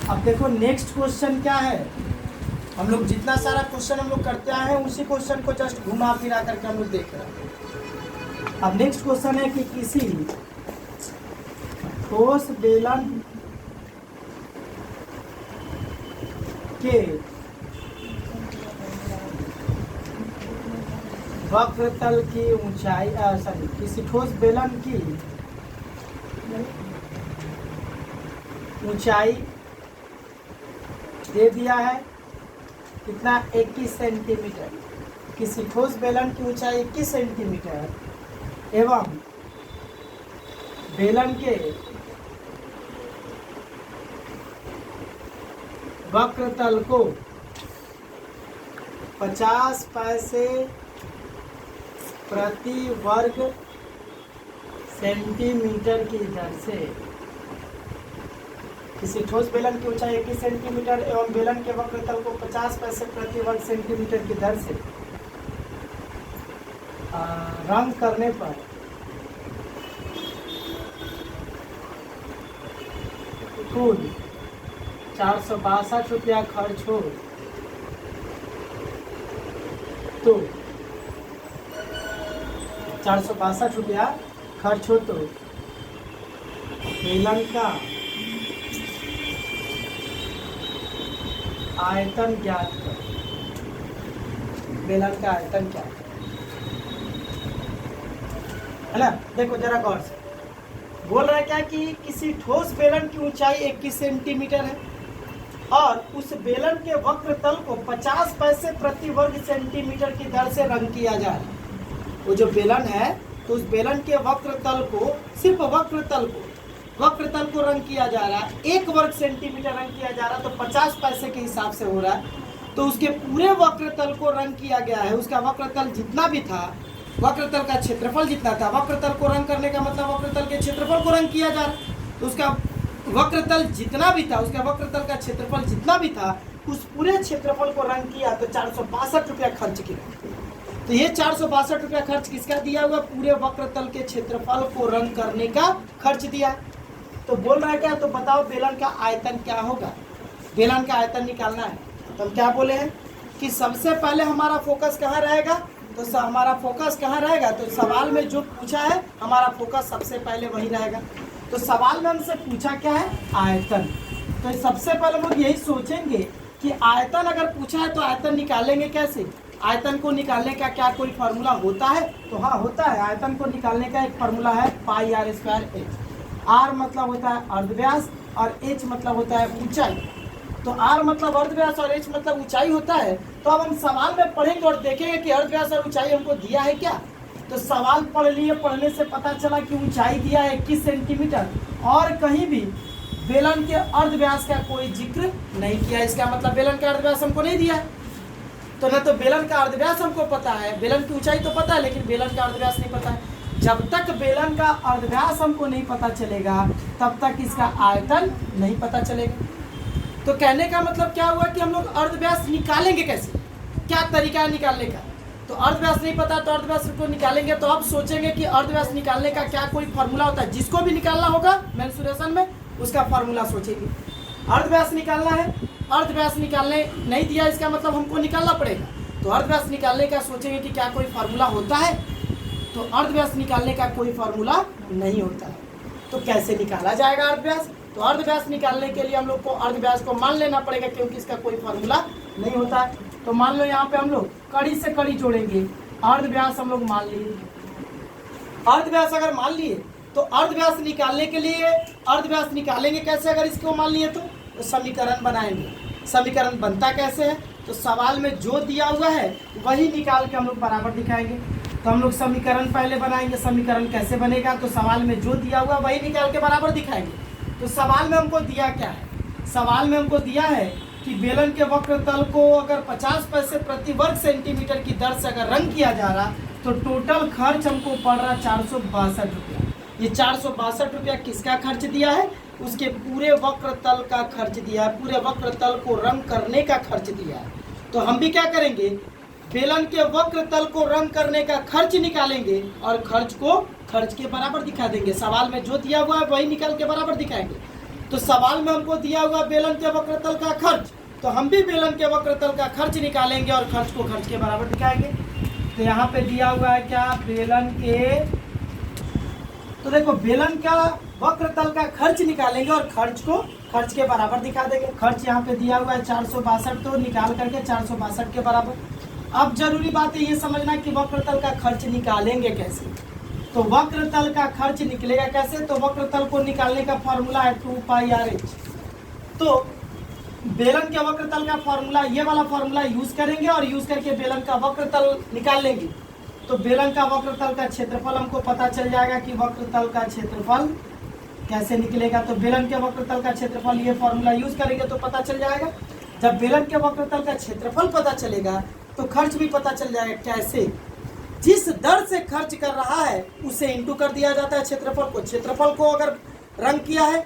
अब देखो next question क्या है, हम लोग जितना सारा क्वेश्चन हम लोग करते आए हैं उसी क्वेश्चन को जस्ट घुमा फिरा करके हम लोग देख रहे हैं। अब नेक्स्ट क्वेश्चन है कि किसी ठोस बेलन के वक्रतल की ऊंचाई किसी ठोस बेलन की ऊंचाई दे दिया है कितना 21 सेंटीमीटर। किसी ठोस बेलन की ऊंचाई 21 सेंटीमीटर एवं बेलन के वक्रतल को 50 पैसे प्रति वर्ग सेंटीमीटर की दर से, किसी ठोस बेलन की ऊंचाई 21 सेंटीमीटर एवं बेलन के वक्रतल को 50 पैसे प्रति वर्ग सेंटीमीटर की दर से रंग करने पर कुल 462 रुपया खर्च हो तो 462 रुपया खर्च हो तो बेलन का आयतन ज्ञात कर। बेलन का आयतन क्या है ना। देखो जरा गौर से बोल रहा है क्या कि किसी ठोस बेलन की ऊंचाई 21 सेंटीमीटर है और उस बेलन के वक्रतल को 50 पैसे प्रति वर्ग सेंटीमीटर की दर से रंग किया जा रहा है। वो जो बेलन है तो उस बेलन के वक्रतल को, सिर्फ वक्रतल को रंग किया जा रहा है, 1 वर्ग सेंटीमीटर रंग किया जा रहा है तो 50 पैसे के हिसाब से हो रहा है। तो उसके पूरे वक्रतल को रंग किया गया है। उसका वक्रतल जितना भी था, वक्रतल का क्षेत्रफल जितना था, वक्रतल को रंग करने का मतलब वक्रतल के क्षेत्रफल को रंग किया जा रहा है। तो उसका वक्रतल जितना भी था, उसका वक्रतल का क्षेत्रफल जितना भी था, उस पूरे क्षेत्रफल को रंग किया तो 462 रुपया खर्च किया। तो ये 462 रुपया खर्च किसका दिया हुआ? पूरे वक्रतल के क्षेत्रफल को रंग करने का खर्च दिया। तो बोल रहा है क्या? तो बताओ बेलन का आयतन क्या होगा। बेलन का आयतन निकालना है तो हम क्या बोले हैं कि सबसे पहले हमारा फोकस कहाँ रहेगा। तो हमारा फोकस कहाँ रहेगा? तो सवाल में जो पूछा है हमारा फोकस सबसे पहले वही रहेगा। तो सवाल में हमसे पूछा क्या है? आयतन। तो सबसे पहले लोग यही सोचेंगे कि आयतन अगर पूछा है तो आयतन निकालेंगे कैसे। आयतन को निकालने का क्या कोई फार्मूला होता है? तो हाँ होता है। आयतन को निकालने का एक फार्मूला है pi are square H. Are मतलब होता है अर्धव्यास और एच मतलब होता है ऊंचाई। तो आर मतलब अर्धव्यास और एच मतलब ऊंचाई होता है। तो अब हम सवाल में पढ़ेंगे और देखेंगे कि अर्धव्यास और ऊंचाई हमको दिया है क्या। तो सवाल पढ़ लिए, पढ़ने से पता चला कि ऊंचाई दिया है 21 सेंटीमीटर और कहीं भी बेलन के अर्धव्यास का कोई जिक्र नहीं किया। इसका मतलब बेलन का अर्धव्यास हमको नहीं दिया है। तो न तो बेलन का अर्धव्यास हमको पता है, बेलन की ऊंचाई तो पता है लेकिन बेलन का अर्धव्यास नहीं पता है। जब तक बेलन का अर्धव्यास हमको नहीं पता चलेगा तब तक इसका आयतन नहीं पता चलेगा। तो कहने का मतलब क्या हुआ कि हम लोग अर्धव्यास निकालेंगे कैसे, क्या तरीका है निकालने का। तो अर्धव्यास नहीं पता तो अर्धव्यास को निकालेंगे। तो अब सोचेंगे कि अर्धव्यास निकालने का क्या कोई फार्मूला होता है। जिसको भी निकालना होगा मेंसुरेशन में उसका फार्मूला सोचेंगे। अर्धव्यास निकालना है, अर्धव्यास निकालने नहीं दिया इसका मतलब हमको निकालना पड़ेगा। तो अर्धव्यास निकालने का सोचेंगे कि क्या कोई फार्मूला होता है। तो अर्धव्यास निकालने का कोई फार्मूला नहीं होता है। तो कैसे निकाला जाएगा अर्धव्यास? तो अर्धव्यास निकालने के लिए हम लोग को अर्धव्यास को मान लेना पड़ेगा क्योंकि इसका कोई फार्मूला नहीं होता है। तो मान लो यहाँ पे हम लोग कड़ी से कड़ी जोड़ेंगे। अर्धव्यास हम लोग मान लिए। अर्धव्यास अगर मान लिए तो अर्धव्यास निकालने के लिए अर्धव्यास निकालेंगे कैसे? अगर इसको मान लिए तो समीकरण बनाएंगे। समीकरण बनता कैसे है? तो सवाल में जो दिया हुआ है वही निकाल के हम लोग बराबर दिखाएंगे। तो हम लोग समीकरण पहले बनाएंगे। समीकरण कैसे बनेगा? तो सवाल में जो दिया हुआ वही निकाल के बराबर दिखाएंगे। तो सवाल में हमको दिया क्या है? सवाल में हमको दिया है कि बेलन के वक्रतल को अगर 50 पैसे प्रति वर्ग सेंटीमीटर की दर से अगर रंग किया जा रहा तो टोटल खर्च हमको पड़ रहा 462 रुपया। ये 462 रुपया किसका खर्च दिया है? उसके पूरे वक्रतल का खर्च दिया है, पूरे वक्रतल को रंग करने का खर्च दिया है। तो हम भी क्या करेंगे? बेलन के वक्रतल को रंग करने का खर्च निकालेंगे और खर्च को खर्च के बराबर दिखा देंगे। सवाल में जो दिया हुआ है वही निकाल के बराबर दिखाएंगे। तो सवाल में हमको दिया हुआ बेलन के वक्रतल का खर्च, तो हम भी बेलन के वक्रतल का खर्च निकालेंगे और खर्च को खर्च के बराबर दिखाएंगे। तो यहाँ पे दिया हुआ है क्या, बेलन के, तो देखो बेलन का वक्रतल का खर्च निकालेंगे और खर्च को खर्च के बराबर दिखा देंगे। खर्च यहाँ पे दिया हुआ है 462, तो निकाल करके 462 के बराबर। अब जरूरी बात है ये समझना कि वक्रतल का खर्च निकालेंगे कैसे। तो वक्रतल का खर्च निकलेगा कैसे, तो वक्रतल को निकालने का फॉर्मूला है 2πr/h। तो बेलन के वक्रतल का फॉर्मूला, ये वाला फॉर्मूला यूज करेंगे और यूज करके बेलन का वक्रतल निकाल लेंगे। तो बेलन का वक्रतल का क्षेत्रफल हमको पता चल जाएगा कि वक्रतल का क्षेत्रफल कैसे निकलेगा। तो बेलन के वक्रतल का क्षेत्रफल, ये फॉर्मूला यूज करेंगे तो पता चल जाएगा। जब बेलन के वक्रतल का क्षेत्रफल पता चलेगा तो खर्च भी पता चल जाएगा। कैसे, जिस दर से खर्च कर रहा है उसे इंटू कर दिया जाता है क्षेत्रफल को। क्षेत्रफल को अगर रंग किया है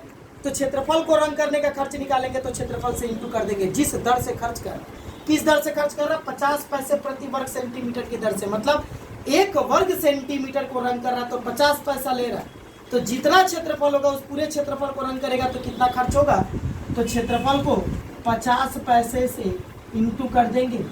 तो क्षेत्रफल को रंग करने का खर्च निकालेंगे तो क्षेत्रफल से इंटू कर देंगे। जिस दर से खर्च कर रहा है, किस दर से खर्च कर रहा है, 50 पैसे प्रति वर्ग सेंटीमीटर की दर से, मतलब 1 वर्ग सेंटीमीटर को रंग कर रहा है तो 50 पैसा ले रहा है। तो जितना क्षेत्रफल होगा उस पूरे क्षेत्रफल को रंग करेगा तो कितना खर्च होगा, तो क्षेत्रफल को 50 पैसे से इंटू कर देंगे।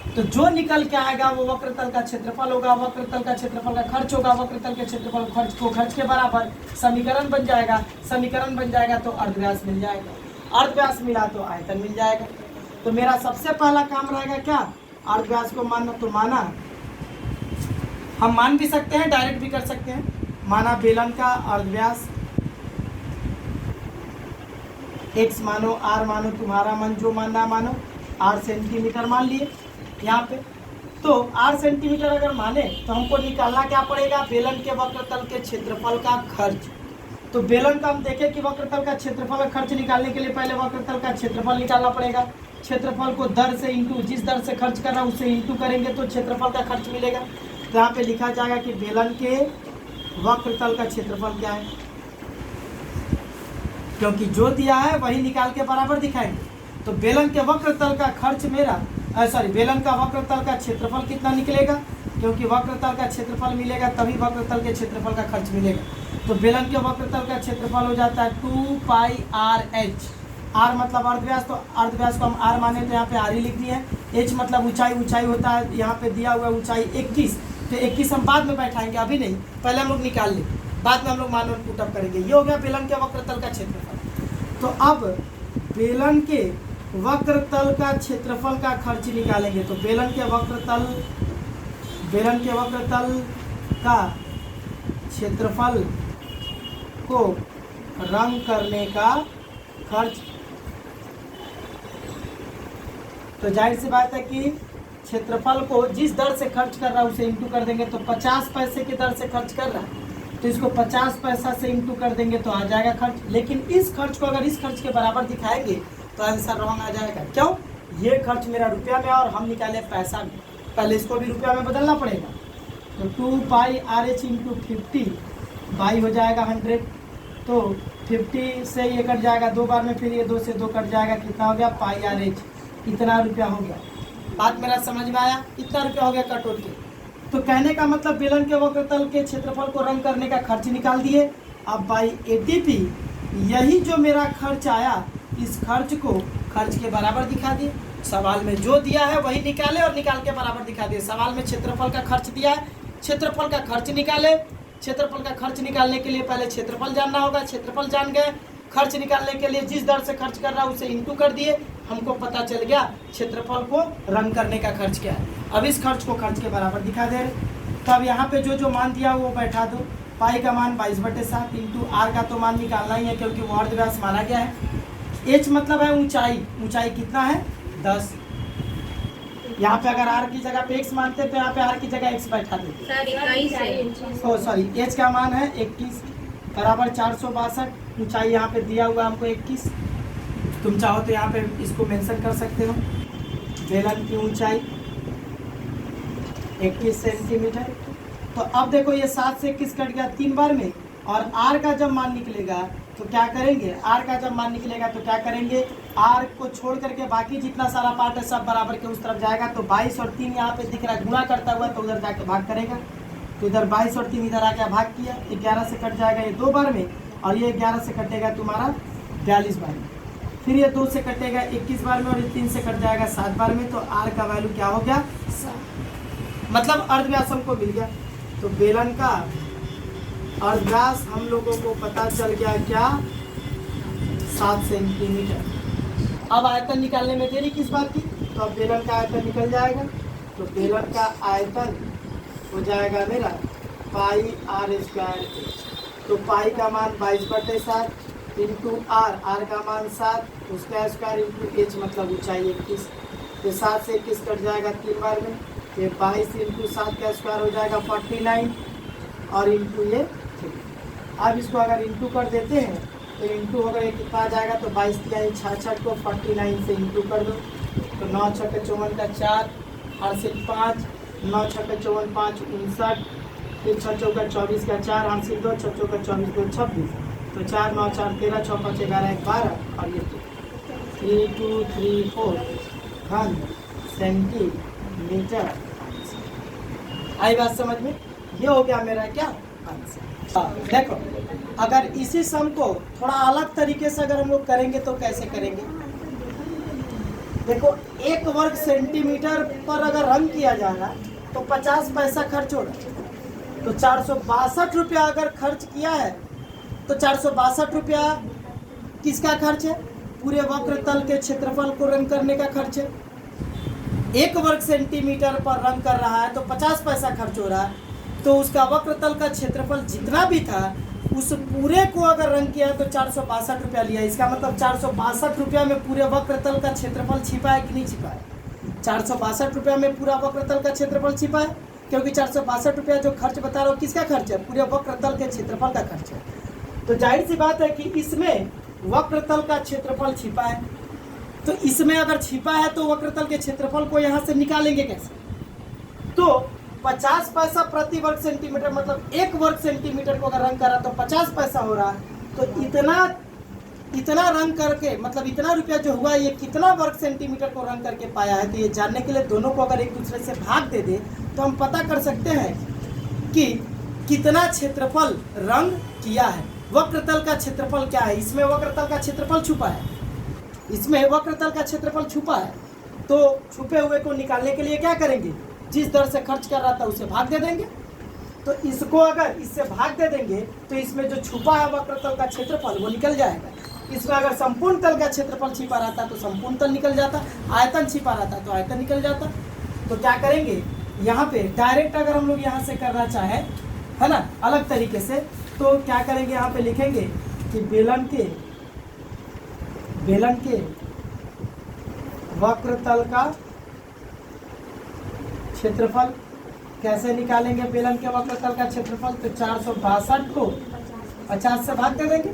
तो जो निकल के आएगा वो वक्रतल का क्षेत्रफल होगा, वक्रतल का क्षेत्रफल का खर्च होगा, वक्रतल के क्षेत्रफल खर्च को खर्च के बराबर। समीकरण बन जाएगा, समीकरण बन जाएगा तो अर्धव्यास मिल जाएगा, अर्धव्यास मिला तो आयतन मिल जाएगा। तो मेरा सबसे पहला काम रहेगा क्या, अर्धव्यास को मानना। तो माना, हम मान भी सकते हैं, डायरेक्ट भी कर सकते हैं। माना बेलन का अर्धव्यास x मानो, r मानो, तुम्हारा मन जो मानना मानो, r सेंटीमीटर मान लिए यहाँ पे। तो r सेंटीमीटर अगर माने तो हमको निकालना क्या पड़ेगा, बेलन के वक्रतल के क्षेत्रफल का खर्च। तो बेलन का हम देखें कि वक्रतल का क्षेत्रफल का खर्च निकालने के लिए पहले वक्रतल का क्षेत्रफल निकालना पड़ेगा। क्षेत्रफल को दर से इंटू, जिस दर से खर्च कर रहा है उससे इंटू करेंगे तो क्षेत्रफल का खर्च मिलेगा। तो यहाँ पे लिखा जाएगा कि बेलन के वक्रतल का क्षेत्रफल क्या है, क्योंकि जो दिया है वही निकाल के बराबर दिखाएंगे। तो बेलन के वक्रतल का खर्च मेरा बेलन का वक्रतल का क्षेत्रफल कितना निकलेगा, क्योंकि वक्रतल का क्षेत्रफल मिलेगा तभी वक्रतल के क्षेत्रफल का खर्च मिलेगा। तो बेलन के वक्रतल का क्षेत्रफल हो जाता है 2πr/h। r मतलब अर्धव्यास, तो अर्धव्यास को हम r माने तो यहाँ पे r ही लिख दिए हैं। h मतलब ऊंचाई, ऊंचाई होता है यहाँ पे दिया हुआ ऊंचाई 21, तो 21 हम बाद में बैठाएंगे, अभी नहीं, पहले हम लोग निकाल लें, बाद में हम लोग मान और पुटअप करेंगे। ये हो गया बेलन के वक्रतल का क्षेत्रफल। तो अब बेलन के वक्रतल का क्षेत्रफल का खर्च निकालेंगे। तो बेलन के वक्रतल का क्षेत्रफल को रंग करने का खर्च। तो जाहिर सी बात है कि क्षेत्रफल को जिस दर से खर्च कर रहा है उसे इंटू कर देंगे। तो 50 पैसे की दर से खर्च कर रहा है तो इसको 50 पैसा से इंटू कर देंगे तो आ जाएगा खर्च। लेकिन इस खर्च को अगर इस खर्च के बराबर दिखाएंगे तो आंसर रॉन्ग आ जाएगा। क्यों, ये खर्च मेरा रुपया में और हम निकाले पैसा में, पहले इसको भी रुपया में बदलना पड़ेगा। तो 2πr/h इंटू 50 बाई हो जाएगा 100। तो 50 से ये कट जाएगा 2 बार में, फिर ये 2 से 2 कट जाएगा, कितना हो गया πr/h, इतना रुपया हो गया। बात मेरा समझ में आया, इतना रुपया हो गया कट होके। तो कहने का मतलब बेलन के वक्रतल के क्षेत्रफल को रंग करने का खर्च निकाल दिए। अब बाई ATP, यही जो मेरा खर्च आया इस खर्च को खर्च के बराबर दिखा दिए। सवाल में जो दिया है वही निकाले और निकाल के बराबर दिखा दिए। सवाल में क्षेत्रफल का खर्च दिया है, क्षेत्रफल का खर्च निकाले। क्षेत्रफल का खर्च निकालने के लिए पहले क्षेत्रफल जानना होगा, क्षेत्रफल जान गए। खर्च निकालने के लिए जिस दर से खर्च कर रहा है उसे इंटू कर दिए, हमको पता चल गया क्षेत्रफल को रंग करने का खर्च क्या है। अब इस खर्च को खर्च के बराबर दिखा दे रहे। तो अब यहाँ पे जो जो मान दिया वो बैठा दो। पाई का मान 22/7 इंटू r का तो मान निकालना ही है क्योंकि वो अर्धव्यास माना गया है। h मतलब है ऊंचाई, ऊंचाई कितना है 10। यहाँ पे अगर r की जगह पे x मानते तो यहाँ पे r की जगह x बैठा देते। सॉरी, h का मान है 21 बराबर 462। ऊंचाई यहाँ पे दिया हुआ हमको 21, तुम चाहो तो यहाँ पे इसको मेंशन कर सकते हो। बेलन की ऊंचाई 21 सेंटीमीटर। तो अब देखो ये 7 से 21 कट गया 3 बार में, और r का जब मान निकलेगा तो क्या करेंगे, r का जब मान निकलेगा तो क्या करेंगे, r को छोड़ करके बाकी जितना सारा पार्ट है सब बराबर के उस तरफ जाएगा। तो 22 और 3 यहाँ पे दिख रहा है, गुणा करता हुआ तो उधर जाके भाग करेगा। तो इधर 22 और 3 इधर आके भाग किया, 11 से कट जाएगा ये 2 बार में, और ये 11 से कटेगा तुम्हारा 42 बार में, फिर ये 2 से कटेगा 21 बार में, और ये 3 से कट जाएगा 7 बार में। तो आर का वैल्यू क्या हो गया? 7। मतलब अर्धव्यास हमको मिल गया। तो बेलन का अर्धव्यास हम लोगों को पता चल गया क्या? 7 सेंटीमीटर। अब आयतन निकालने में देरी किस बात की? तो अब बेलन का आयतन निकल जाएगा। तो बेलन का आयतन हो जाएगा मेरा पाई आर स्क्वायर एच। तो पाई का मान 22/7 इंटू आर का मान 7, उसका स्क्वायर इंटू एच मतलब ऊंचाई 21। तो 7 से 21 कट जाएगा 3 बार में। ये 22 इंटू 7 का स्क्वायर हो जाएगा 49 और इंटू ये 3। अब इसको अगर इंटू कर देते हैं तो इंटू अगर ये कितना आ जाएगा? तो 22 या 66 को 49 से इंटू कर दो। तो 9 × 6 = 54 का 4 और सिर्फ 5, 9 × 6 = 54 5 59, फिर 6 × 4 = 24 का 4 और सिर्फ 2 6 × 4 = 24 2 26। तो 4 9 4 13 6 5 11 12 और ये 3 2 3 4 घन सेंटीमीटर। आई बात समझ में? ये हो गया मेरा क्या आंसर। देखो अगर इसी सम को थोड़ा अलग तरीके से अगर हम लोग करेंगे तो कैसे करेंगे? देखो 1 वर्ग सेंटीमीटर पर अगर रंग किया जा रहा है तो 50 पैसा खर्च हो रहा है। तो 462 रुपया अगर खर्च किया है तो 462 रुपया किसका खर्च है? पूरे वक्र तल के क्षेत्रफल को रंग करने का खर्च है। 1 वर्ग सेंटीमीटर पर रंग कर रहा है तो 50 पैसा खर्च हो रहा है। तो उसका वक्र तल का क्षेत्रफल जितना भी था उस पूरे को अगर रंग किया तो 462 रुपया लिया। इसका मतलब 462 रुपया में पूरे वक्र तल का क्षेत्रफल छिपा है कि नहीं छिपा है? 462 रुपया में पूरा वक्र तल का क्षेत्रफल छिपा है, क्योंकि 462 रुपया जो खर्च बता रहा हूँ किसका खर्च है? पूरे वक्र तल के क्षेत्रफल का खर्च है। तो जाहिर सी बात है कि इसमें वक्र तल का क्षेत्रफल छिपा है। तो इसमें अगर छिपा है तो वक्र तल के क्षेत्रफल को यहाँ से निकालेंगे कैसे? तो 50 पैसा प्रति वर्ग सेंटीमीटर, मतलब 1 वर्ग सेंटीमीटर को अगर रंग करा तो 50 पैसा हो रहा है। तो इतना रंग करके मतलब इतना रुपया जो हुआ ये कितना वर्ग सेंटीमीटर को रंग करके पाया है? तो ये जानने के लिए दोनों को अगर एक दूसरे से भाग दे दे तो हम पता कर सकते हैं कि कितना क्षेत्रफल रंग किया है। वक्रतल का क्षेत्रफल क्या है? इसमें वक्रतल का क्षेत्रफल छुपा है, इसमें वक्रतल का क्षेत्रफल छुपा है। तो छुपे हुए को निकालने के लिए क्या करेंगे? जिस दर से खर्च कर रहा था उसे भाग दे देंगे। तो इसको अगर इससे भाग दे देंगे तो इसमें जो छुपा है वक्रतल का क्षेत्रफल वो निकल जाएगा। इसमें अगर संपूर्ण तल का क्षेत्रफल छिपा रहता तो संपूर्ण तल निकल जाता, आयतन छिपा रहता तो आयतन निकल जाता। तो क्या करेंगे यहाँ पे डायरेक्ट अगर हम लोग यहाँ से करना चाहे, है ना, अलग तरीके से, तो क्या करेंगे यहाँ पे लिखेंगे कि बेलन के वक्रतल का क्षेत्रफल कैसे निकालेंगे? बेलन के वक्रतल का क्षेत्रफल तो 462 को 50 से भाग दे देंगे।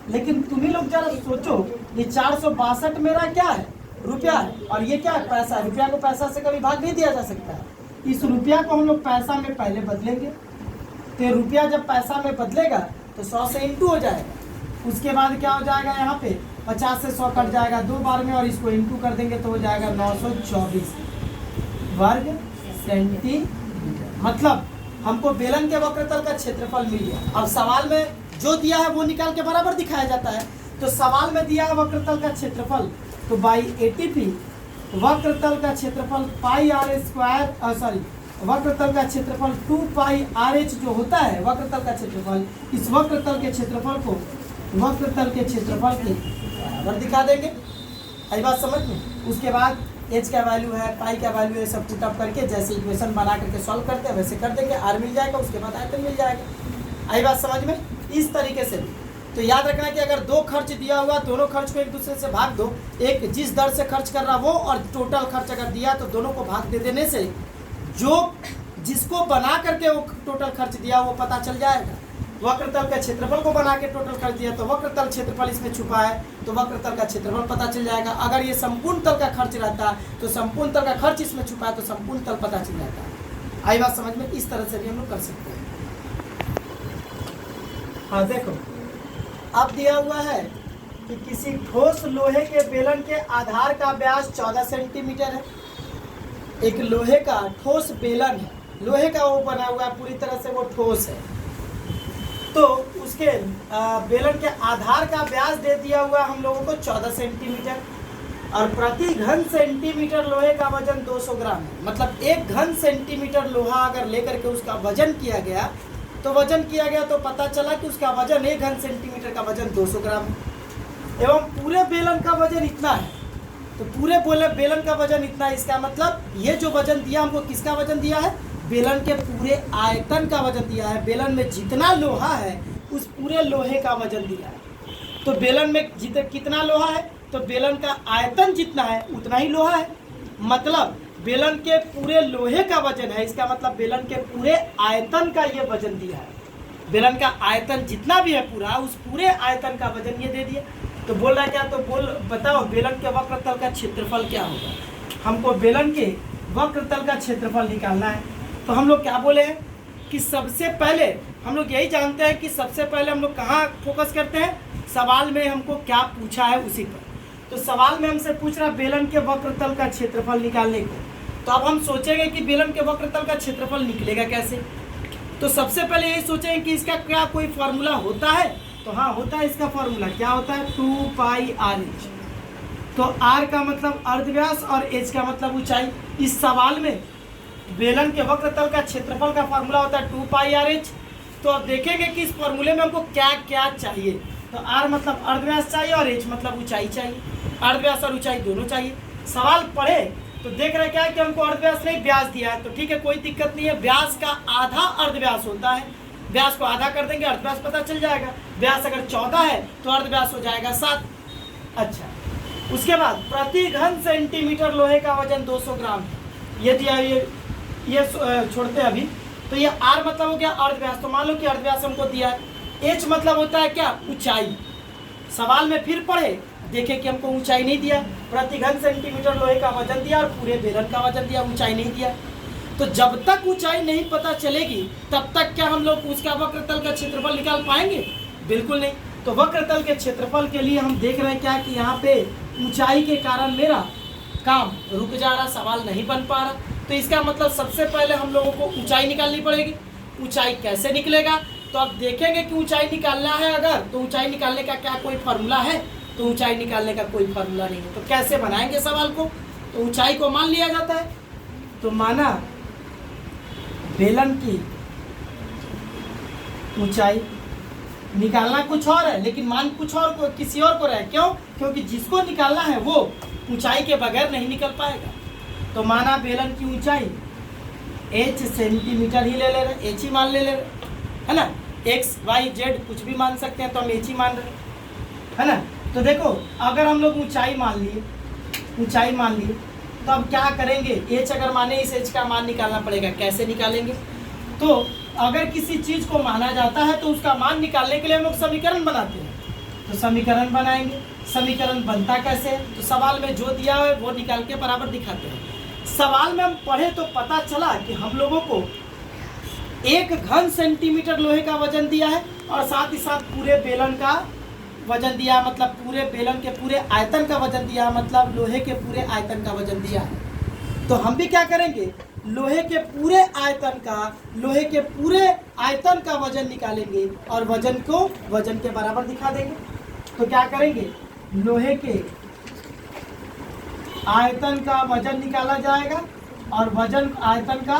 लेकिन तुम्ही लोग जरा सोचो, ये 462 मेरा क्या है? रुपया है, और ये क्या है? पैसा। रुपया को पैसा से कभी भाग नहीं दिया जा सकता है। इस रुपया को हम लोग पैसा में पहले बदलेंगे। तो रुपया जब पैसा में बदलेगा तो 100 से इंटू हो जाएगा। उसके बाद क्या हो जाएगा? यहाँ पे 50 से 100 कट जाएगा 2 बार में, और इसको इंटू कर देंगे तो हो जाएगा 924 वर्ग सेंटीमीटर। मतलब हमको बेलन के वक्रतल का क्षेत्रफल मिल गया। अब सवाल में जो दिया है वो निकाल के बराबर दिखाया जाता है। तो सवाल में दिया है वक्रतल का क्षेत्रफल, तो बाई ATP वक्रतल का क्षेत्रफल पाई आर स्क्वायर वक्रतल का क्षेत्रफल 2 पाई RH जो होता है वक्रतल का क्षेत्रफल, इस वक्रतल के क्षेत्रफल को वक्रतल के क्षेत्रफल के बराबर दिखा देंगे। आई बात समझ में? उसके बाद H का वैल्यू है, पाई का वैल्यू है, सब पुटअप करके जैसे इक्वेशन बना करके सॉल्व करते हैं वैसे कर देंगे, R मिल जाएगा। उसके बाद आयतन मिल जाएगा। आई बात समझ में? इस तरीके से भी तो याद रखना कि अगर 2 खर्च दिया हुआ, दोनों खर्च को एक दूसरे से भाग दो। एक जिस दर से खर्च कर रहा वो, और टोटल खर्च अगर दिया तो दोनों को भाग दे देने से जो जिसको बना करके वो टोटल खर्च दिया वो पता चल जाएगा। वक्रतल के क्षेत्रफल को बना के टोटल खर्च दिया तो वक्रतल क्षेत्रफल इसमें छुपा है तो वक्रतल का क्षेत्रफल पता चल जाएगा। अगर ये संपूर्ण तल का खर्च रहता तो संपूर्ण तल का खर्च इसमें छुपा है तो संपूर्ण तल पता चल जाता है। आई बात समझ में? इस तरह से भी हम लोग कर सकते हैं। हाँ देखो, अब दिया हुआ है कि किसी ठोस लोहे के बेलन के आधार का व्यास 14 सेंटीमीटर है। एक लोहे का ठोस बेलन है, लोहे का वो बना हुआ है, पूरी तरह से वो ठोस है। तो उसके बेलन के आधार का व्यास दे दिया हुआ हम लोगों को 14 सेंटीमीटर, और प्रति घन सेंटीमीटर लोहे का वजन 200 ग्राम है। मतलब 1 घन सेंटीमीटर लोहा अगर लेकर के उसका वजन किया गया तो पता चला कि उसका वजन 1 घन सेंटीमीटर का वजन 200 ग्राम है। एवं पूरे बेलन का वजन इतना है, तो पूरे बेलन का वजन इतना है। इसका मतलब ये जो वजन दिया हमको, किसका वजन दिया है? बेलन के पूरे आयतन का वजन दिया है। बेलन में जितना लोहा है उस पूरे लोहे का वजन दिया है। तो बेलन में कितना लोहा है, तो बेलन का आयतन जितना है उतना ही लोहा है। मतलब बेलन के पूरे लोहे का वजन है, इसका मतलब बेलन के पूरे आयतन का ये वजन दिया है। बेलन का आयतन जितना भी है पूरा, उस पूरे आयतन का वजन ये दे दिया। तो बोल रहा है क्या? तो बताओ बेलन के वक्रतल का क्षेत्रफल क्या होगा। हमको बेलन के वक्रतल का क्षेत्रफल निकालना है। तो हम लोग क्या बोले हैं कि सबसे पहले हम लोग यही जानते हैं कि सबसे पहले हम लोग कहाँ फोकस करते हैं? सवाल में हमको क्या पूछा है उसी पर। तो सवाल में हमसे पूछ रहा बेलन के वक्रतल का क्षेत्रफल निकालने को। तो अब हम सोचेंगे कि बेलन के वक्रतल का क्षेत्रफल निकलेगा कैसे। तो सबसे पहले यही सोचेंगे कि इसका क्या कोई फार्मूला होता है। तो हाँ, होता है। इसका फार्मूला क्या होता है? 2πr/h। तो r का मतलब अर्धव्यास और h का मतलब ऊंचाई। इस सवाल में बेलन के वक्रतल का क्षेत्रफल का फार्मूला होता है 2πr/h। तो अब देखेंगे कि इस फार्मूले में हमको क्या क्या चाहिए। तो r मतलब अर्धव्यास चाहिए और h मतलब ऊंचाई चाहिए। अर्धव्यास और ऊंचाई दोनों चाहिए। सवाल पढ़े तो देख रहे क्या है कि हमको अर्धव्यास नहीं व्यास दिया है। तो ठीक है, कोई दिक्कत नहीं है। व्यास का आधा अर्धव्यास होता है। व्यास को आधा कर देंगे, अर्धव्यास पता चल जाएगा। व्यास अगर 14 है तो अर्धव्यास हो जाएगा 7। अच्छा, उसके बाद प्रति घन सेंटीमीटर लोहे का वजन 200 ग्राम है। ये दिया, ये छोड़ते हैं अभी। तो ये r मतलब हो गया अर्धव्यास। तो मान लो कि अर्धव्यास हमको दिया है। h मतलब होता है क्या? ऊंचाई। सवाल में फिर पढ़े, देखे कि हमको ऊंचाई नहीं दिया। प्रति घन सेंटीमीटर लोहे का वजन दिया और पूरे बेलन का वजन दिया, ऊंचाई नहीं दिया। तो जब तक ऊंचाई नहीं पता चलेगी तब तक क्या हम लोग उसका वक्रतल का क्षेत्रफल निकाल पाएंगे? बिल्कुल नहीं। तो वक्रतल के क्षेत्रफल के लिए हम देख रहे हैं क्या कि यहाँ पे ऊंचाई के कारण मेरा काम रुक जा रहा, सवाल नहीं बन पा रहा। तो इसका मतलब सबसे पहले हम लोगों को ऊंचाई निकालनी पड़ेगी। ऊंचाई कैसे निकलेगा? तो अब देखेंगे कि ऊंचाई निकालना है अगर, तो ऊंचाई निकालने का क्या कोई फार्मूला है? तो ऊंचाई निकालने का कोई फार्मूला नहीं है। तो कैसे बनाएंगे सवाल को? तो ऊंचाई को मान लिया जाता है। तो माना बेलन की ऊंचाई, निकालना कुछ और है लेकिन मान कुछ और को, किसी और को रहे। क्यों? क्योंकि जिसको निकालना है वो ऊंचाई के बगैर नहीं निकल पाएगा। तो माना बेलन की ऊंचाई h सेंटीमीटर ही ले रहे, h ही मान ले रहे, है ना। x y z कुछ भी मान सकते हैं, तो हम h ही मान रहे, है ना। तो देखो, अगर हम लोग ऊंचाई मान लिए, तो अब क्या करेंगे? h अगर माने, इस h का मान निकालना पड़ेगा। कैसे निकालेंगे? तो अगर किसी चीज़ को माना जाता है तो उसका मान निकालने के लिए हम लोग समीकरण बनाते हैं। तो समीकरण बनाएंगे। समीकरण बनता कैसे? तो सवाल में जो दिया है वो निकाल के बराबर दिखाते हैं। सवाल में हम पढ़े तो पता चला कि हम लोगों को 1 घन सेंटीमीटर लोहे का वजन दिया है और साथ ही साथ पूरे बेलन का वजन दिया, मतलब पूरे बेलन के पूरे आयतन का वजन दिया, मतलब लोहे के पूरे आयतन का वजन दिया है। तो हम भी क्या करेंगे? लोहे के पूरे आयतन का वजन निकालेंगे और वजन को वजन के बराबर दिखा देंगे। तो क्या करेंगे? लोहे के आयतन का वजन निकाला जाएगा और आयतन का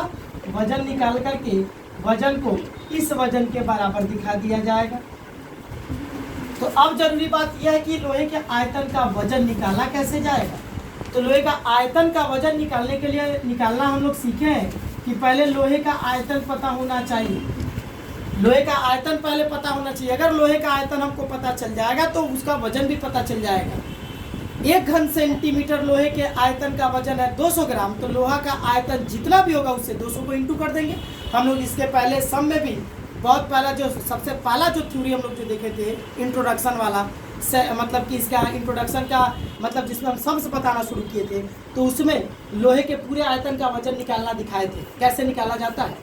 वजन निकाल करके वजन को इस वजन के बराबर दिखा दिया जाएगा। तो अब जरूरी बात यह है कि लोहे के आयतन का वजन निकाला कैसे जाएगा। तो लोहे का आयतन का वजन निकालने के लिए निकालना हम लोग सीखे हैं कि पहले लोहे का आयतन पता होना चाहिए। लोहे का आयतन पहले पता होना चाहिए। अगर लोहे का आयतन हमको पता चल जाएगा तो उसका वजन भी पता चल जाएगा। 1 घन सेंटीमीटर लोहे के आयतन का वजन है 200 ग्राम। तो लोहा का आयतन जितना भी होगा उससे 200 को इंटू कर देंगे। हम लोग इसके पहले सम में भी बहुत पहला जो सबसे पहला जो थ्योरी हम लोग जो देखे थे इंट्रोडक्शन वाला, मतलब कि इसका इंट्रोडक्शन का मतलब जिसमें हम सम्स बताना शुरू किए थे, तो उसमें लोहे के पूरे आयतन का वजन निकालना दिखाए थे। कैसे निकाला जाता है?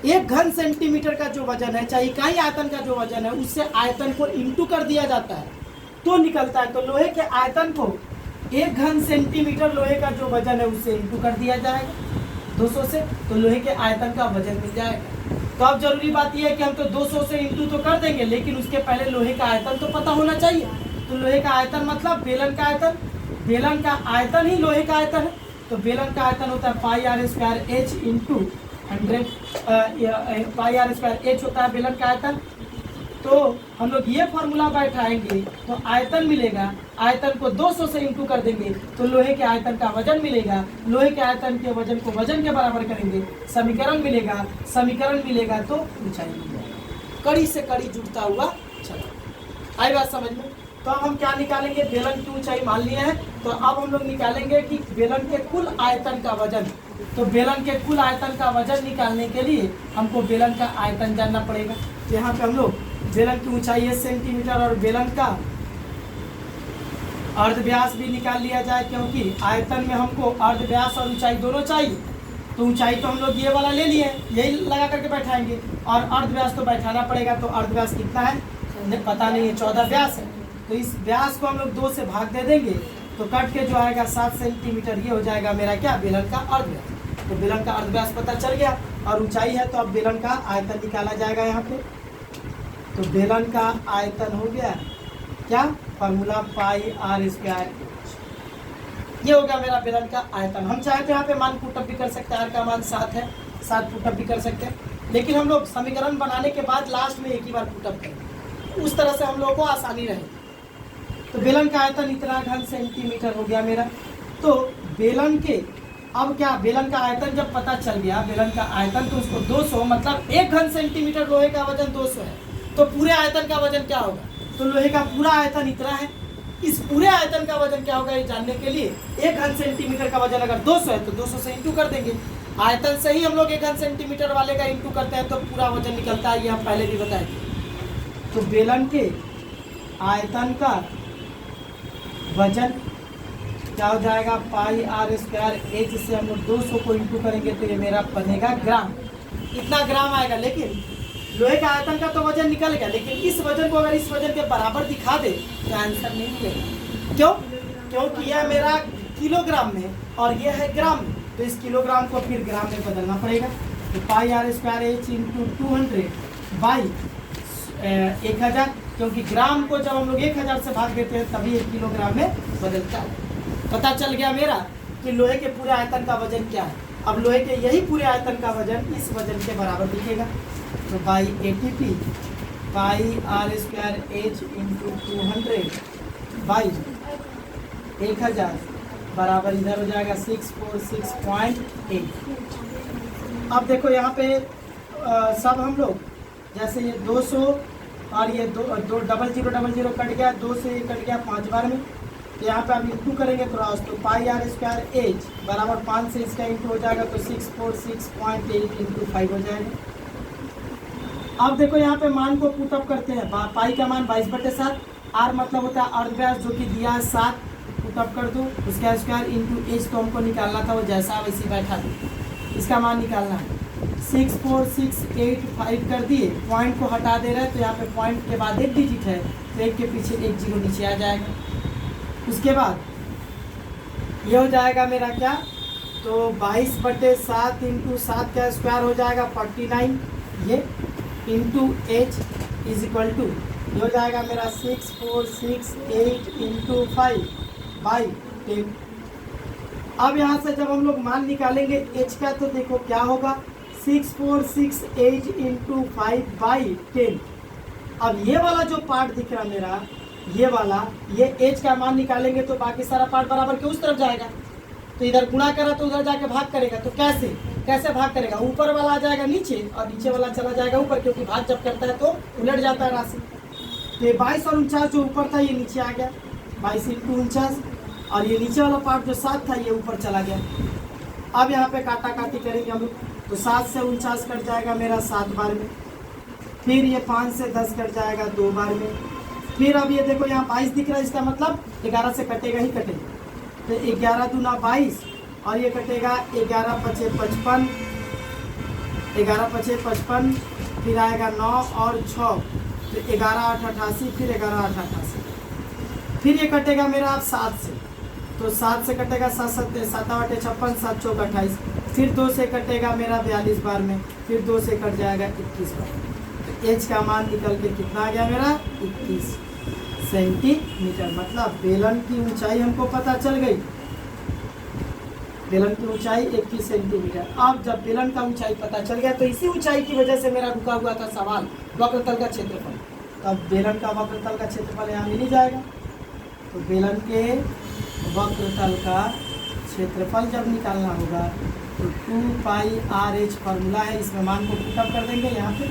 1 घन सेंटीमीटर का जो वजन है, चाहे इकाई आयतन का जो वजन है, उससे आयतन को इंटू कर दिया जाता है तो निकलता है। तो लोहे के आयतन को 1 घन सेंटीमीटर लोहे का जो वजन है उससे इंटू कर दिया जाएगा 200 से, तो लोहे के आयतन का वजन मिल जाएगा। तो अब जरूरी बात यह है कि हम तो 200 से इंटू तो कर देंगे, लेकिन उसके पहले लोहे का आयतन तो पता होना चाहिए। तो लोहे का आयतन मतलब बेलन का आयतन, बेलन का आयतन ही लोहे का आयतन है। तो बेलन का आयतन होता है pi are square H into 100, pi are square h होता है बेलन का आयतन। तो हम लोग ये फॉर्मूला बैठाएंगे तो आयतन मिलेगा, आयतन को 200 से इंटू कर देंगे तो लोहे के आयतन का वजन मिलेगा, लोहे के आयतन के वजन को वजन के बराबर करेंगे, समीकरण मिलेगा, समीकरण मिलेगा तो ऊंचाई मिलेगी। कड़ी से कड़ी जुड़ता हुआ चला। आई बात समझ में? तो अब हम क्या निकालेंगे, बेलन की ऊंचाई मान लिए हैं, तो अब हम लोग निकालेंगे कि बेलन के कुल आयतन का वजन। तो बेलन के कुल आयतन का वजन निकालने के लिए हमको बेलन का आयतन जानना पड़ेगा। तो यहाँ पे हम लोग बेलन की ऊंचाई है सेंटीमीटर और बेलन का अर्धव्यास भी निकाल लिया जाए, क्योंकि आयतन में हमको अर्धव्यास और ऊंचाई दोनों चाहिए। तो ऊंचाई तो हम लोग ये वाला ले लिए, यही लगा करके बैठाएंगे, और अर्धव्यास तो बैठाना पड़ेगा। तो अर्धव्यास कितना है पता नहीं है, 14 व्यास है। तो इस व्यास को हम लोग 2 से भाग दे देंगे तो कट के जो आएगा 7 सेंटीमीटर, ये हो जाएगा मेरा क्या, बेलन का अर्धव्यास। तो बेलन का अर्धव्यास पता चल गया और ऊंचाई है, तो अब बेलन का आयतन निकाला जाएगा यहाँ पे। तो बेलन का आयतन हो गया क्या, फॉर्मूला पाई आर स्क्वायर, ये हो गया मेरा बेलन का आयतन। हम चाहे तो यहाँ पे मान पुटअप भी कर सकते हैं, आर का मान 7 है, 7 पुटअप भी कर सकते हैं, लेकिन हम लोग समीकरण बनाने के बाद लास्ट में एक ही बार पुटअप करेंगे, उस तरह से हम लोगों को आसानी रहे। तो बेलन का आयतन इतना घन सेंटीमीटर हो गया मेरा। तो बेलन के अब क्या, बेलन का आयतन जब पता चल गया, बेलन का आयतन तो उसको 200 मतलब 1 घन सेंटीमीटर लोहे का वजन 200 है, तो पूरे आयतन का वजन क्या होगा, तो लोहे का पूरा आयतन इतना है। इस पूरे आयतन का वजन क्या होगा ये जानने के लिए 1 घन सेंटीमीटर का वजन अगर 200 है तो 200 से इंटू कर देंगे। आयतन से ही हम लोग 1 घन सेंटीमीटर वाले का इंटू करते हैं तो पूरा वजन निकलता है, ये हम पहले भी बताए थे। तो बेलन के आयतन का वजन क्या हो जाएगा, पाई आर स्क्वायर एच से हम लोग 200 को इंटू करेंगे तो ये मेरा बनेगा ग्राम, इतना ग्राम आएगा। लेकिन लोहे का आयतन का तो वजन निकल गया, लेकिन इस वजन को अगर इस वजन के बराबर दिखा दे तो आंसर नहीं मिलेगा। क्यों, क्योंकि यह मेरा किलोग्राम में और यह है ग्राम में, तो इस किलोग्राम को फिर ग्राम में बदलना पड़ेगा। तो pi are square H into 200 by 1000, क्योंकि ग्राम को जब हम लोग 1000 से भाग देते हैं तभी 1 किलोग्राम में बदलता है। पता चल गया मेरा कि लोहे के पूरे आयतन का वजन क्या है। अब लोहे के यही पूरे आयतन का वजन इस वजन के बराबर दिखेगा। तो by ATP pi are square H into 200 by 1000 बराबर इधर हो जाएगा 646.8। अब देखो यहाँ पे सब हम लोग जैसे ये 200 और ये दो 0000 कट गया, 2 से कट गया 5 बार में, तो यहाँ पे आप इंटू करेंगे क्रॉस, तो पाई आर स्क्वायर एच बराबर 5 से इसका इंटू हो जाएगा तो 646.8 इंटू 5 हो जाएगा। अब देखो यहाँ पे मान को पुटअप करते हैं, पाई का मान 22/7, आर मतलब होता है अर्धव्यास जो कि दिया है 7, पुटअप कर दो, उसका स्क्वायर इंटू एच तो हमको निकालना था, वो जैसा वैसे बैठा दो, इसका मान निकालना है। 64685 कर दिए, पॉइंट को हटा दे रहे हैं तो यहाँ पे पॉइंट के बाद 1 डिजिट है तो 1 के पीछे 1 जीरो नीचे आ जाएगा। उसके बाद ये हो जाएगा मेरा क्या, तो 22/7 इंटू 7 का स्क्वायर हो जाएगा 49, ये into H is equal to ये हो जाएगा मेरा 6468 इंटू 5 बाई 10। अब यहाँ से जब हम लोग मान निकालेंगे एच का तो देखो क्या होगा, 6468 इंटू 5 बाई 10। अब ये वाला जो पार्ट दिख रहा मेरा, ये वाला, ये एच का मान निकालेंगे तो बाकी सारा पार्ट बराबर के उस तरफ जाएगा, तो इधर गुणा करा तो उधर जाके भाग करेगा, तो कैसे भाग करेगा, ऊपर वाला आ जाएगा नीचे और नीचे वाला चला जाएगा ऊपर, क्योंकि भाग जब करता है तो उलट जाता है राशि। तो ये 22 और 49 जो ऊपर था ये नीचे आ गया, 22 इंटू 49, और ये नीचे वाला पार्ट जो 7 था ये ऊपर चला गया। अब यहाँ पे काटा काटी करेंगे हम लोग, तो 7 से 49 कट जाएगा मेरा 7 बार में, फिर ये 5 से 10 कट जाएगा 2 बार में, फिर अब ये देखो यहाँ 22 दिख रहा है, इसका मतलब 11 से कटेगा ही कटेगा, तो 11 दूना 22 और ये कटेगा 11 पचे 55, 11 पचे 55, फिर आएगा 9 और 6, तो 11 8 88, फिर 11 8 88, फिर ये कटेगा मेरा आप 7 से, तो 7 से कटेगा 7 7 8 56, 7 चौक 28, फिर 2 से कटेगा मेरा 42 बार में, फिर 2 से कट जाएगा 21 पर। तो एच का मान निकल के कितना आ गया मेरा 21 सेंटीमीटर। मतलब बेलन की ऊंचाई हमको पता चल गई, बेलन की ऊंचाई 21 सेंटीमीटर। अब जब बेलन का ऊंचाई पता चल गया तो इसी ऊंचाई की वजह से मेरा रुका हुआ था सवाल वक्रतल का क्षेत्रफल। तब बेलन का वक्रतल का क्षेत्रफल यहाँ मिल ही जाएगा। तो बेलन के वक्रतल का क्षेत्रफल जब निकालना होगा तो 2πr/h फॉर्मूला है, इसमें मान को पुटअप कर देंगे यहाँ पे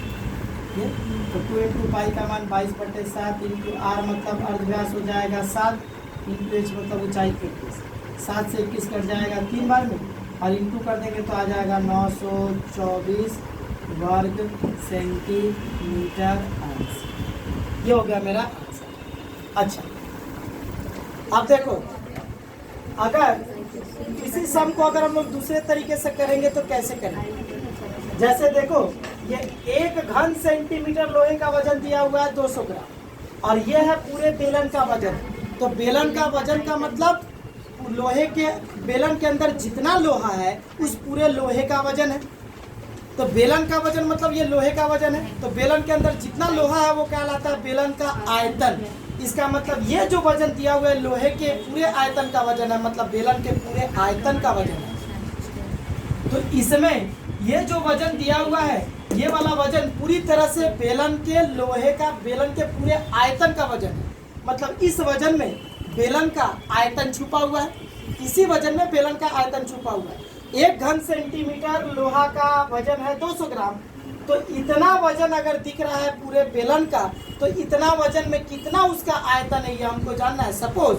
ये। तो 2 × पाई का मान 22/7 × r मतलब अर्धव्यास हो जाएगा 7 × h मतलब ऊंचाई 21। 7 से 21 कट जाएगा 3 बार में और इंटू कर देंगे तो आ जाएगा 924 वर्ग सेंटीमीटर आंसर। ये हो गया मेरा आंसर। अच्छा अब देखो, अगर इसी सम को अगर हम लोग दूसरे तरीके से करेंगे तो कैसे करेंगे। जैसे देखो, ये 1 घन सेंटीमीटर लोहे का वजन दिया हुआ है 200 ग्राम और ये है पूरे बेलन का वजन। तो बेलन का वजन का मतलब लोहे के बेलन के अंदर जितना लोहा है उस पूरे लोहे का वजन है। तो बेलन का वजन मतलब ये लोहे का वजन है। तो बेलन के अंदर जितना लोहा है वो कहलाता है बेलन का आयतन। इसका मतलब ये जो वजन दिया हुआ है लोहे के पूरे आयतन का वजन है, मतलब बेलन के पूरे आयतन का वजन है। तो इसमें ये जो वजन दिया हुआ है ये वाला वजन पूरी तरह से बेलन के लोहे का बेलन के पूरे आयतन का वजन है। मतलब इस वजन में बेलन का आयतन छुपा हुआ है, इसी वजन में बेलन का आयतन छुपा हुआ है। 1 घन सेंटीमीटर लोहा का वजन है 200 ग्राम। तो इतना वजन अगर दिख रहा है पूरे बेलन का तो इतना वजन में कितना उसका आयतन है ये हमको जानना है। सपोज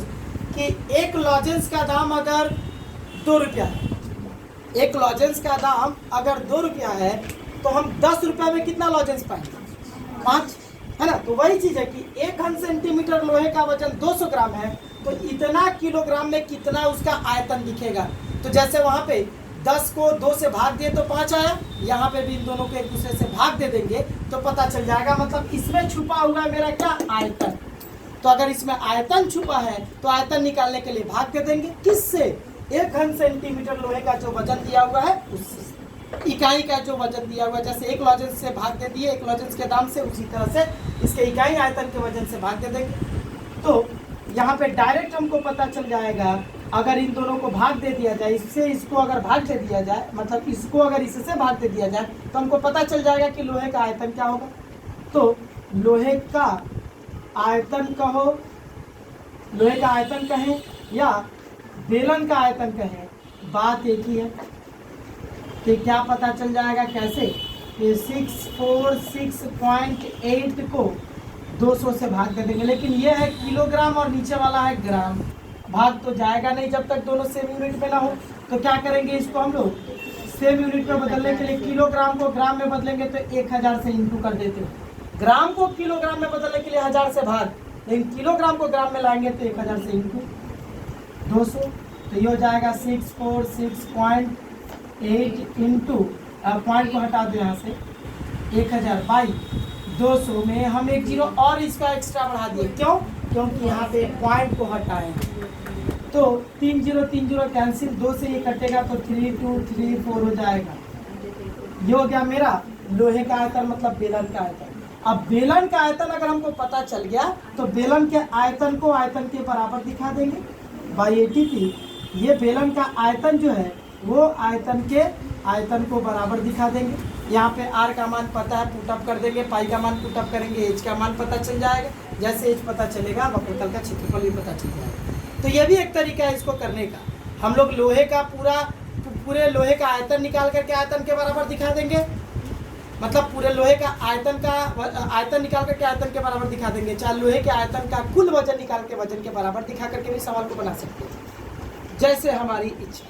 कि एक लॉजेंस का दाम अगर 2 रुपया है, एक लॉजेंस का दाम अगर 2 रुपया है तो हम 10 रुपया में कितना लॉजेंस पाएंगे 5, है ना। तो वही चीज़ है कि 1 घन सेंटीमीटर लोहे का वजन 200 ग्राम है तो इतना किलोग्राम में कितना उसका आयतन दिखेगा। तो जैसे वहाँ पे 10 को 2 से भाग दिए तो 5 आया, यहाँ पे भी इन दोनों को एक दूसरे से भाग दे देंगे तो पता चल जाएगा। मतलब इसमें छुपा हुआ है मेरा क्या आयतन। तो अगर इसमें आयतन छुपा है तो आयतन निकालने के लिए भाग दे देंगे किससे, 1 घन सेंटीमीटर लोहे का जो वजन दिया हुआ है उससे, इकाई का जो वजन दिया हुआ है। जैसे एक लॉजेंस से भाग दे दिए, एक लॉजेंस के दाम से, उसी तरह से इसके इकाई आयतन के वजन से भाग दे देंगे। तो यहाँ पे डायरेक्ट हमको पता चल जाएगा, अगर इन दोनों को भाग दे दिया जाए, इससे इसको अगर भाग दे दिया जाए, मतलब इसको अगर इससे भाग दे दिया जाए तो हमको पता चल जाएगा कि लोहे का आयतन क्या होगा। तो लोहे का आयतन कहो, लोहे का आयतन कहें या बेलन का आयतन कहें, बात एक ही है कि क्या पता चल जाएगा कैसे कि 646.8 को 200 से भाग दे देंगे। लेकिन ये है किलोग्राम और नीचे वाला है ग्राम, भाग तो जाएगा नहीं जब तक दोनों सेम यूनिट में ना हो। तो क्या करेंगे, इसको हम लोग सेम यूनिट में बदलने के लिए किलोग्राम को ग्राम में बदलेंगे तो 1000 से इंटू कर देते हैं। ग्राम को किलोग्राम में बदलने के लिए 1000 से भाग, लेकिन किलोग्राम को ग्राम में लाएंगे तो 1000 से इंटू 200। तो ये हो जाएगा 646.8 इंटू, पॉइंट को हटा दो यहाँ से, 1000 बाई 200 में हम 1 जीरो और इसका एक्स्ट्रा बढ़ा दिए। क्यों? क्योंकि यहाँ पे पॉइंट को हटाए हैं। तो 3 0 कैंसिल, 2 से ये कटेगा तो 3 2 3 4 हो जाएगा। ये हो गया मेरा लोहे का आयतन, मतलब बेलन का आयतन। अब बेलन का आयतन अगर हमको पता चल गया तो बेलन के आयतन को आयतन के बराबर दिखा देंगे बाई 80। ये बेलन का आयतन जो है वो आयतन के आयतन को बराबर दिखा देंगे। यहाँ पे आर का मान पता है, पुटअप कर देंगे, पाई का मान पुटअप करेंगे, एच का मान पता चल जाएगा। जैसे एच पता चलेगा वक्रतल का क्षेत्रफल भी पता चल जाएगा। तो ये भी एक तरीका है इसको करने का। हम लोग लोहे का पूरे लोहे का आयतन निकाल करके आयतन के बराबर दिखा देंगे, मतलब पूरे लोहे का आयतन निकाल करके आयतन के बराबर दिखा देंगे। चाहे लोहे के आयतन का कुल वजन निकाल के वजन के बराबर दिखा करके भी सवाल को बना सकते हैं, जैसे हमारी इच्छा।